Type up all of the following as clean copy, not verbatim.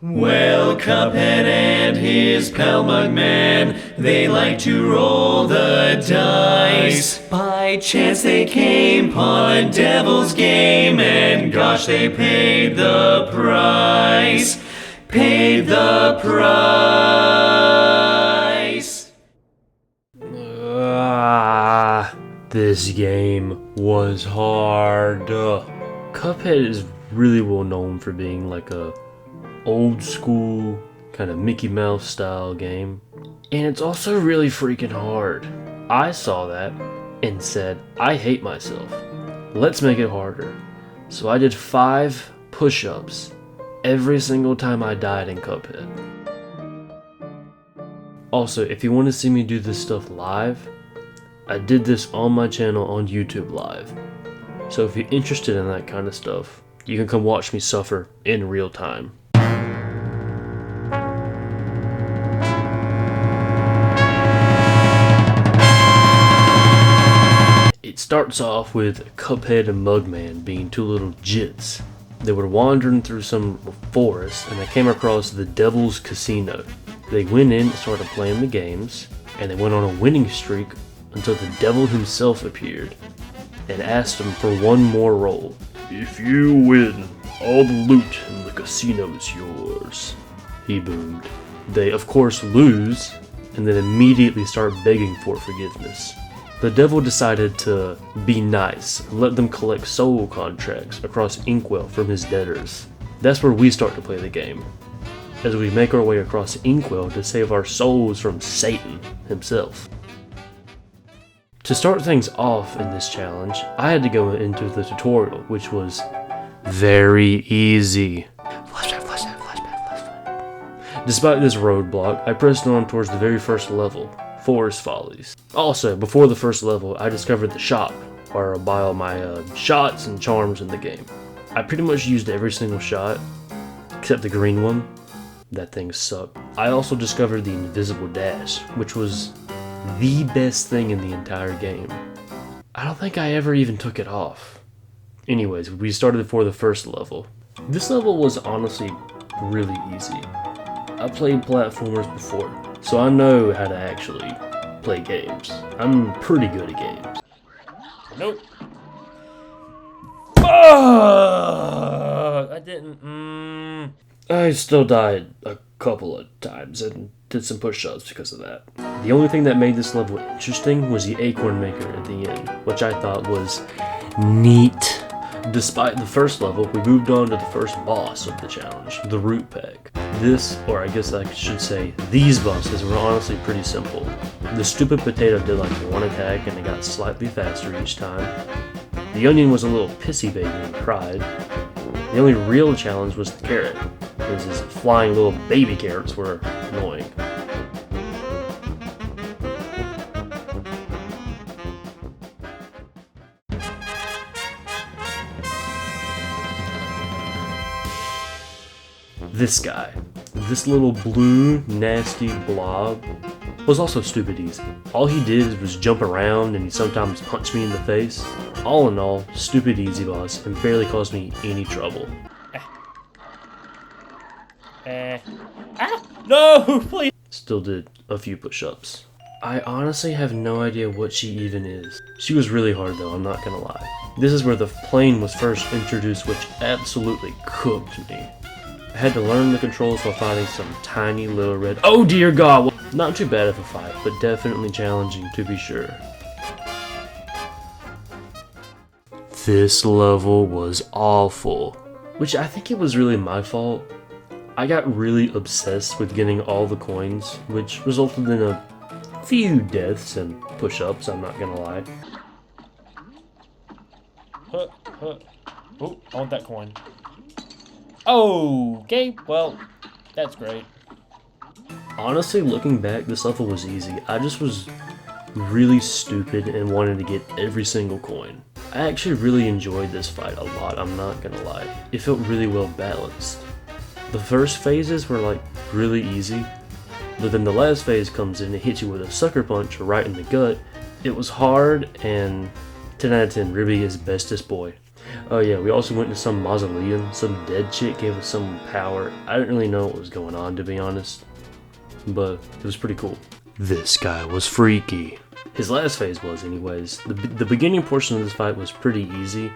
Well, Cuphead and his pal Mugman, they like to roll the dice. By chance they came upon a devil's game, and gosh, they paid the price. Paid the price. This game was hard. Cuphead is really well known for being like a old school kind of Mickey Mouse style game, and it's also really freaking hard. I saw that and said, I hate myself. Let's make it harder. So I did 5 push-ups every single time I died in Cuphead. Also, if you want to see me do this stuff live, I did this on my channel on YouTube Live. So if you're interested in that kind of stuff, you can come watch me suffer in real time. It starts off with Cuphead and Mugman being 2 little jits. They were wandering through some forest and they came across the Devil's Casino. They went in and started playing the games, and they went on a winning streak until the devil himself appeared and asked them for one more roll. If you win, all the loot in the casino is yours, he boomed. They of course lose, and then immediately start begging for forgiveness. The devil decided to be nice and let them collect soul contracts across Inkwell from his debtors. That's where we start to play the game, as we make our way across Inkwell to save our souls from Satan himself. To start things off in this challenge, I had to go into the tutorial, which was very easy. Flashback. Despite this roadblock, I pressed on towards the very first level, Forest Follies. Also, before the first level, I discovered the shop, where I buy all my shots and charms in the game. I pretty much used every single shot, except the green one. That thing sucked. I also discovered the invisible dash, which was the best thing in the entire game. I don't think I ever even took it off. Anyways, we started for the first level. This level was honestly really easy. I played platformers before, so I know how to actually play games. I'm pretty good at games. Nope. I didn't. I still died a couple of times and did some push-ups because of that. The only thing that made this level interesting was the acorn maker at the end, which I thought was neat. Despite the first level, we moved on to the first boss of the challenge, the root pack. This, or I guess I should say, these bosses were honestly pretty simple. The stupid potato did like 1 attack and it got slightly faster each time. The onion was a little pissy baby and cried. The only real challenge was the carrot, because his flying little baby carrots were annoying. This guy, this little blue nasty blob, was also stupid easy. All he did was jump around and he sometimes punched me in the face. All in all, stupid easy boss and barely caused me any trouble. No, please! Still did a few push-ups. I honestly have no idea what she even is. She was really hard though, I'm not gonna lie. This is where the plane was first introduced, which absolutely cooked me. I had to learn the controls while fighting some tiny little red— oh dear god! Well, not too bad of a fight, but definitely challenging to be sure. This level was awful, which I think it was really my fault. I got really obsessed with getting all the coins, which resulted in a few deaths and push-ups, I'm not gonna lie. Oh, I want that coin. Oh, okay, well, that's great. Honestly, looking back, this level was easy. I just was really stupid and wanted to get every single coin. I actually really enjoyed this fight a lot, I'm not gonna lie. It felt really well balanced. The first phases were like really easy, but then the last phase comes in and hits you with a sucker punch right in the gut. It was hard, and 10 out of 10, Ruby is bestest boy. Oh yeah, we also went to some mausoleum. Some dead chick gave us some power. I didn't really know what was going on, to be honest, but it was pretty cool. This guy was freaky. His last phase was, anyways. The beginning portion of this fight was pretty easy.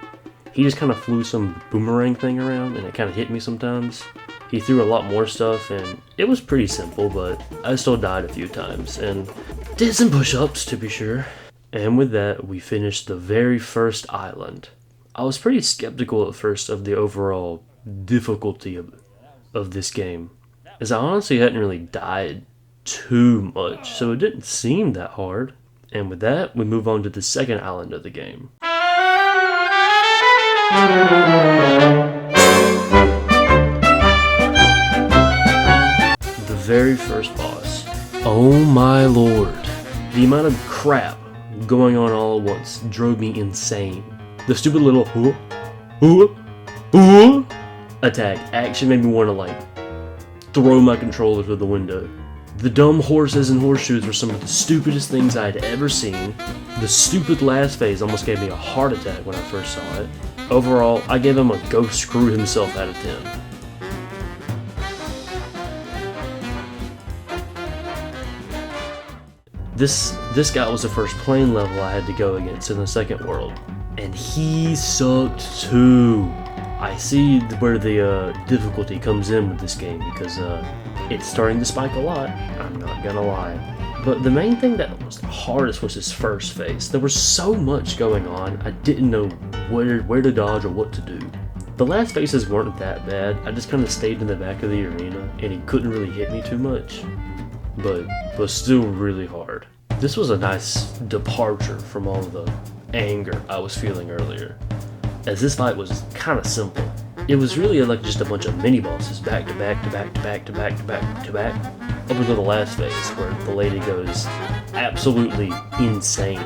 He just kind of flew some boomerang thing around, and it kind of hit me sometimes. He threw a lot more stuff, and it was pretty simple, but I still died a few times, and did some push-ups, to be sure. And with that, we finished the very first island. I was pretty skeptical at first of the overall difficulty of this game, as I honestly hadn't really died too much, so it didn't seem that hard. And with that, we move on to the second island of the game. The very first boss. Oh my lord. The amount of crap going on all at once drove me insane. The stupid little attack actually made me want to like throw my controller through the window. The dumb horses and horseshoes were some of the stupidest things I had ever seen. The stupid last phase almost gave me a heart attack when I first saw it. Overall, I gave him a go screw himself out of 10. This guy was the first plane level I had to go against in the second world, and he sucked too. I see where the difficulty comes in with this game because it's starting to spike a lot, I'm not gonna lie. But the main thing that was the hardest was his first phase. There was so much going on, I didn't know where to dodge or what to do. The last phases weren't that bad, I just kind of stayed in the back of the arena and he couldn't really hit me too much, but was still really hard. This was a nice departure from all the anger I was feeling earlier, as this fight was kind of simple. It was really like just a bunch of mini bosses back to back to back to back to back to back to back, up until the last phase where the lady goes absolutely insane.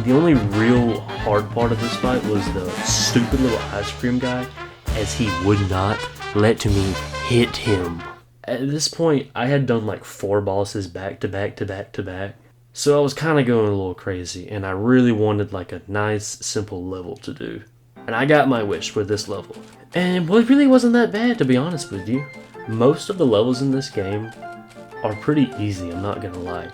The only real hard part of this fight was the stupid little ice cream guy, as he would not let me hit him. At this point, I had done like 4 bosses back to back to back to back, so I was kind of going a little crazy, and I really wanted like a nice, simple level to do. And I got my wish for this level. And well, it really wasn't that bad, to be honest with you. Most of the levels in this game are pretty easy, I'm not gonna lie.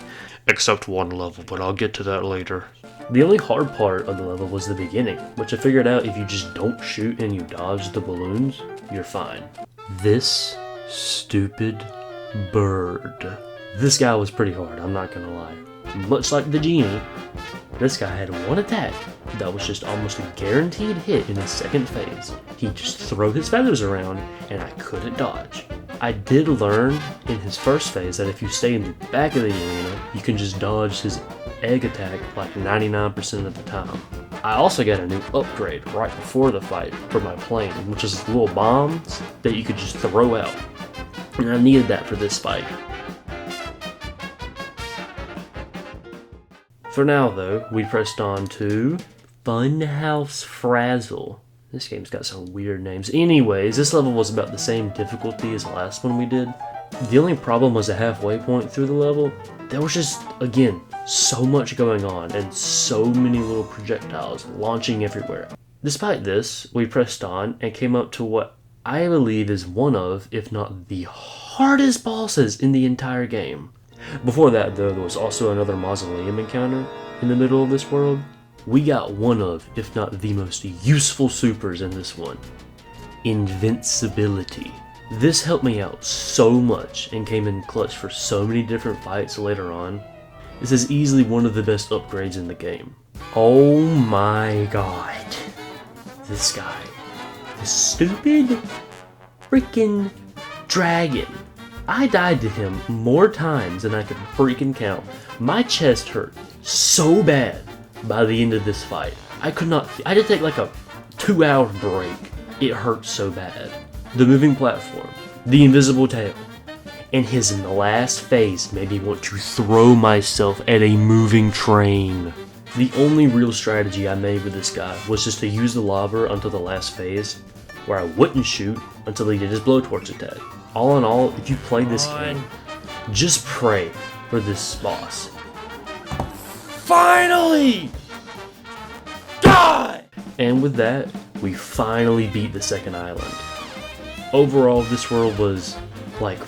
Except one level, but I'll get to that later. The only hard part of the level was the beginning, which I figured out if you just don't shoot and you dodge the balloons, you're fine. This stupid bird. This guy was pretty hard, I'm not gonna lie. Much like the genie, this guy had one attack that was just almost a guaranteed hit in his second phase. He'd just throw his feathers around and I couldn't dodge. I did learn in his first phase that if you stay in the back of the arena, you can just dodge his egg attack like 99% of the time. I also got a new upgrade right before the fight for my plane, which is little bombs that you could just throw out. And I needed that for this fight. For now though, we pressed on to Funhouse Frazzle. This game's got some weird names. Anyways, this level was about the same difficulty as the last one we did. The only problem was the halfway point through the level. There was just, again, so much going on and so many little projectiles launching everywhere. Despite this, we pressed on and came up to what I believe is one of, if not the hardest bosses in the entire game. Before that though, there was also another mausoleum encounter in the middle of this world. We got one of, if not the most useful supers in this one. Invincibility. This helped me out so much and came in clutch for so many different fights later on. This is easily one of the best upgrades in the game. Oh my god. This guy. This stupid freaking dragon. I died to him more times than I could freaking count. My chest hurt so bad by the end of this fight. I had to take like a 2-hour break. It hurt so bad. The moving platform, the invisible tail, and his last phase made me want to throw myself at a moving train. The only real strategy I made with this guy was just to use the lava until the last phase, where I wouldn't shoot until he did his blowtorch attack. All in all, if you play this game, just pray for this boss. Finally! Die! And with that, we finally beat the second island. Overall, this world was like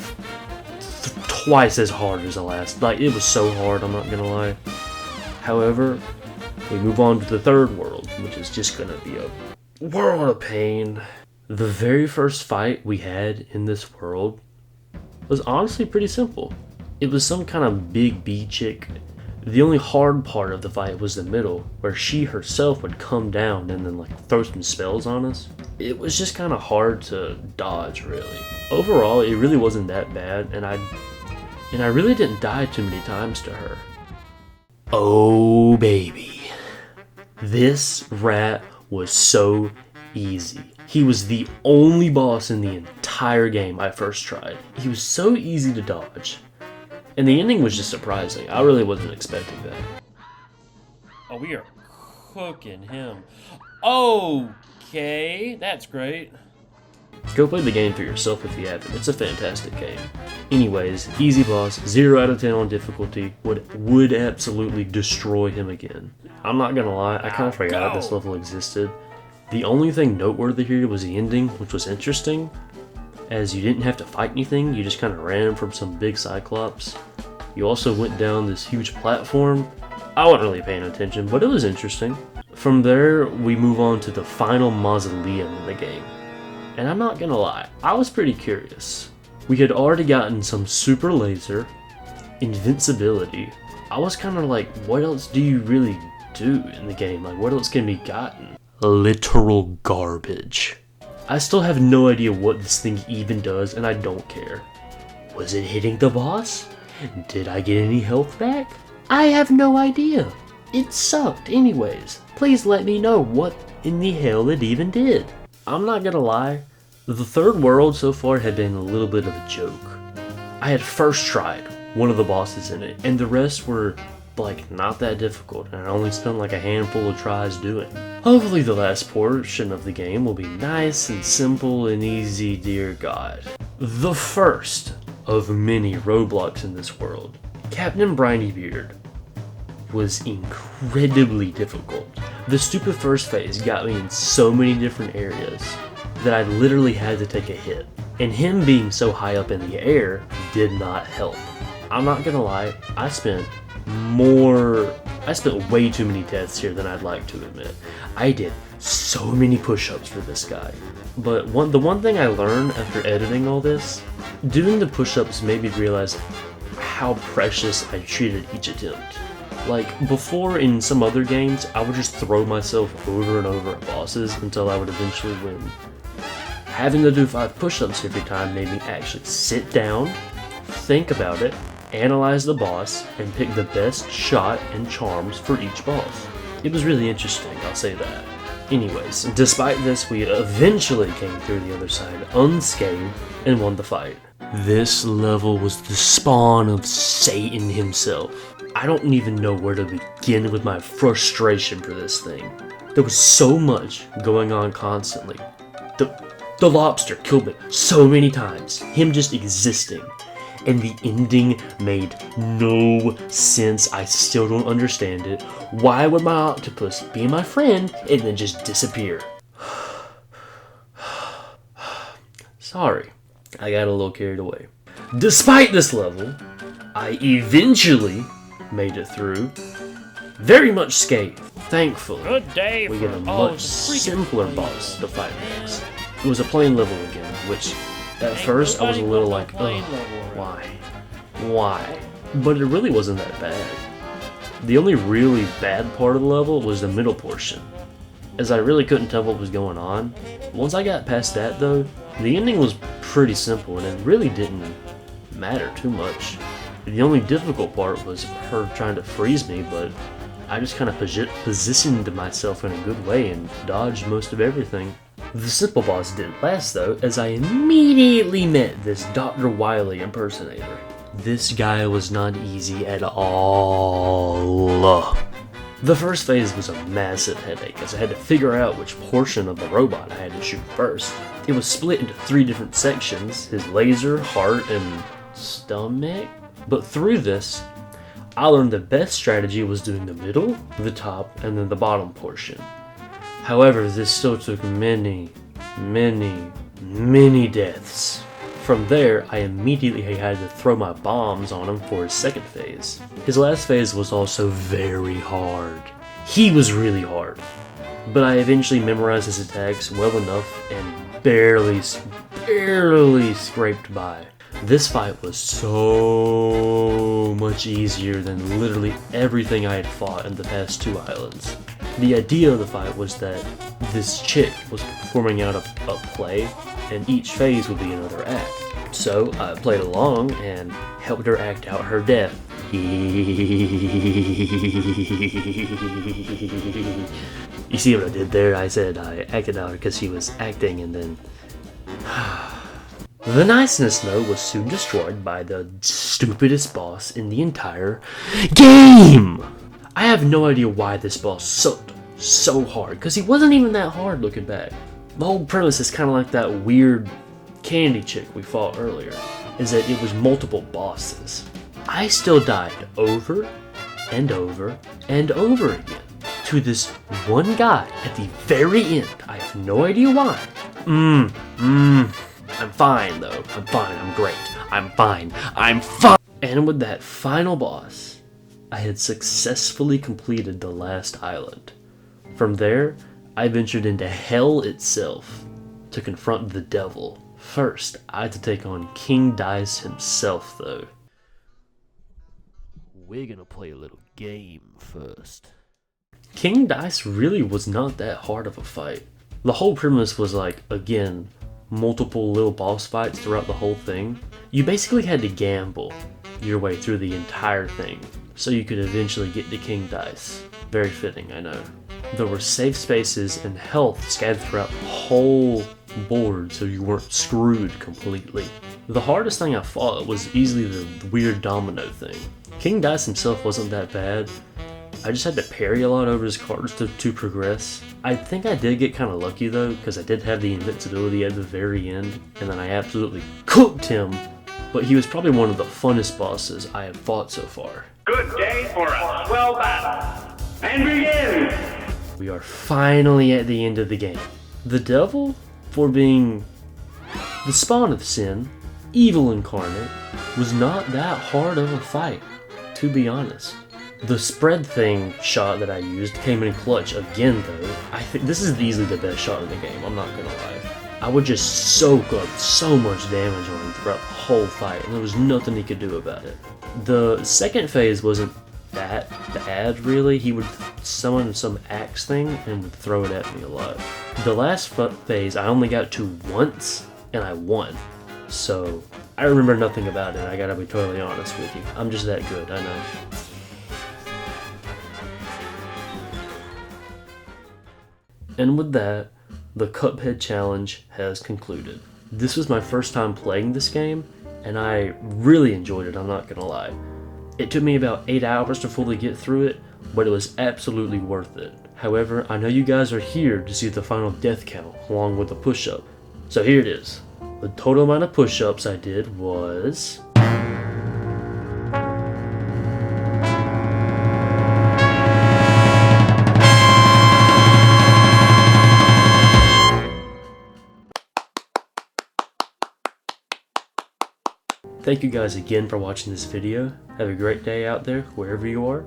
twice as hard as the last. Like, it was so hard, I'm not gonna lie. However, we move on to the third world, which is just gonna be a world of pain. The very first fight we had in this world was honestly pretty simple. It was some kind of big bee chick. The only hard part of the fight was the middle, where she herself would come down and then like throw some spells on us. It was just kind of hard to dodge, really. Overall, it really wasn't that bad, and I really didn't die too many times to her. Oh baby, this rat was so easy. He was the only boss in the entire game I first tried. He was so easy to dodge. And the ending was just surprising. I really wasn't expecting that. Oh, we are cooking him. Okay, that's great. Go play the game for yourself if you haven't. It's a fantastic game. Anyways, easy boss, 0 out of 10 on difficulty, would absolutely destroy him again. I'm not gonna lie, I kind of forgot this level existed. The only thing noteworthy here was the ending, which was interesting, as you didn't have to fight anything, you just kind of ran from some big cyclops. You also went down this huge platform. I wasn't really paying attention, but it was interesting. From there, we move on to the final mausoleum in the game. And I'm not gonna lie, I was pretty curious. We had already gotten some super laser, invincibility. I was kind of like, what else do you really do in the game? Like, what else can be gotten? Literal garbage. I still have no idea what this thing even does, and I don't care. Was it hitting the boss? Did I get any health back? I have no idea. It sucked anyways. Please let me know what in the hell it even did. I'm not gonna lie, the third world so far had been a little bit of a joke. I had first tried one of the bosses in it, and the rest were like not that difficult, and I only spent like a handful of tries doing. Hopefully the last portion of the game will be nice and simple and easy, dear God. The first of many roadblocks in this world, Captain Brinybeard, was incredibly difficult. The stupid first phase got me in so many different areas that I literally had to take a hit, and him being so high up in the air did not help. I'm not gonna lie, I spent way too many deaths here than I'd like to admit. I did so many push-ups for this guy. But the one thing I learned after editing all this, doing the push-ups made me realize how precious I treated each attempt. Like, before in some other games, I would just throw myself over and over at bosses until I would eventually win. Having to do 5 push-ups every time made me actually sit down, think about it, analyze the boss, and pick the best shot and charms for each boss. It was really interesting, I'll say that. Anyways, despite this, we eventually came through the other side unscathed and won the fight. This level was the spawn of Satan himself. I don't even know where to begin with my frustration for this thing. There was so much going on constantly. The lobster killed me so many times, him just existing. And the ending made no sense. I still don't understand it. Why would my octopus be my friend and then just disappear? Sorry, I got a little carried away. Despite this level, I eventually made it through. Very much scathed. Thankfully, Good day we get a for much simpler boss to fight next. It was a plain level again, which at first I was a little like, oh, why? But it really wasn't that bad. The only really bad part of the level was the middle portion, as I really couldn't tell what was going on. Once I got past that though, the ending was pretty simple and it really didn't matter too much. The only difficult part was her trying to freeze me, but I just kind of positioned myself in a good way and dodged most of everything. The simple boss didn't last though, as I immediately met this Dr. Wily impersonator. This guy was not easy at all. The first phase was a massive headache, as I had to figure out which portion of the robot I had to shoot first. It was split into 3 different sections, his laser, heart, and stomach. But through this, I learned the best strategy was doing the middle, the top, and then the bottom portion. However, this still took many, many deaths. From there, I immediately had to throw my bombs on him for his second phase. His last phase was also very hard. He was really hard. But I eventually memorized his attacks well enough and barely scraped by. This fight was so much easier than literally everything I had fought in the past 2 islands. The idea of the fight was that this chick was performing out a play, and each phase would be another act. So I played along and helped her act out her death. You see what I did there? I said I acted out because she was acting, and then... The niceness, though, was soon destroyed by the stupidest boss in the entire game! I have no idea why this boss sucked so hard, because he wasn't even that hard looking back. The whole premise is kind of like that weird candy chick we fought earlier, is that it was multiple bosses. I still died over and over and over again to this one guy at the very end. I have no idea why. I'm fine though. I'm fine. I'm great. I'm fine. I'm fine. And with that final boss, I had successfully completed the last island. From there, I ventured into hell itself to confront the devil. First, I had to take on King Dice himself though. We're gonna play a little game first. King Dice really was not that hard of a fight. The whole premise was like, again, multiple little boss fights throughout the whole thing. You basically had to gamble your way through the entire thing so you could eventually get to King Dice. Very fitting, I know. There were safe spaces and health scattered throughout the whole board so you weren't screwed completely. The hardest thing I fought was easily the weird domino thing. King Dice himself wasn't that bad. I just had to parry a lot over his cards to progress. I think I did get kind of lucky though, because I did have the invincibility at the very end, and then I absolutely cooked him, but he was probably one of the funnest bosses I have fought so far. Good day for a swell battle. And begin! We are finally at the end of the game. The devil, for being the spawn of sin, evil incarnate, was not that hard of a fight, to be honest. The spread thing shot that I used came in clutch again though. I think this is easily the best shot in the game, I'm not gonna lie. I would just soak up so much damage on him throughout the whole fight, and there was nothing he could do about it. The second phase wasn't that bad really. He would summon some axe thing and would throw it at me a lot. The last phase I only got to once, and I won. So I remember nothing about it, I gotta be totally honest with you. I'm just that good, I know. And with that, the Cuphead challenge has concluded. This was my first time playing this game, and I really enjoyed it, I'm not gonna lie. It took me about 8 hours to fully get through it, but it was absolutely worth it. However, I know you guys are here to see the final death count along with the push-up. So here it is. The total amount of push-ups I did was... Thank you guys again for watching this video. Have a great day out there, wherever you are.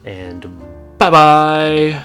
And bye-bye!